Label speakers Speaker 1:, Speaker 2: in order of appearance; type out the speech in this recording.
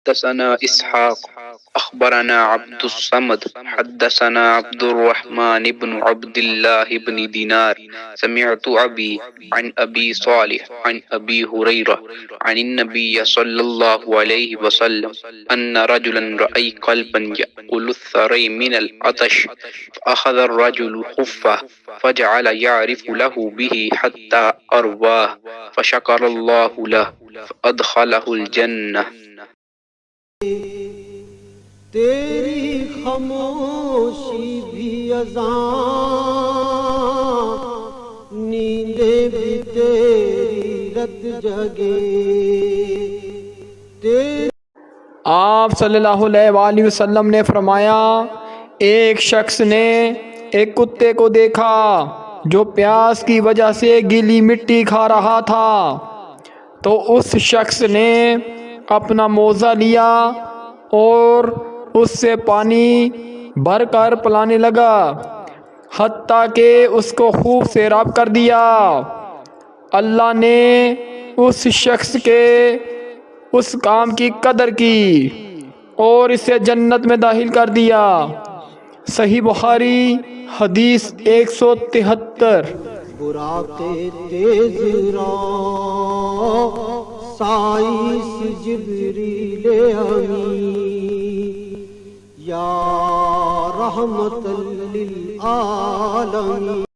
Speaker 1: حدثنا اسحاق اخبرنا عبد الصمد حدثنا عبد الرحمن بن عبد الله بن دينار سمعت ابي عن ابي صالح عن ابي هريره عن النبي صلى الله عليه وسلم ان رجلا راى قلبا يأكل الثري من العطش فاخذ الرجل خفه فجعل يعرف له به حتى ارواه فشكر الله له فادخله الجنه.
Speaker 2: تیری خاموشی بھی اذان، نیندیں بھی تیری رت جگے.
Speaker 3: آپ صلی اللہ علیہ وآلہ وسلم نے فرمایا، ایک شخص نے ایک کتے کو دیکھا جو پیاس کی وجہ سے گیلی مٹی کھا رہا تھا، تو اس شخص نے اپنا موزہ لیا اور اس سے پانی بھر کر پلانے لگا حتیٰ کہ اس کو خوب سیراب کر دیا. اللہ نے اس شخص کے اس کام کی قدر کی اور اسے جنت میں داخل کر دیا. صحیح بخاری حدیث 173.
Speaker 2: براق تیز راہ سائس جبریل امین، یا رحمت للعالمین.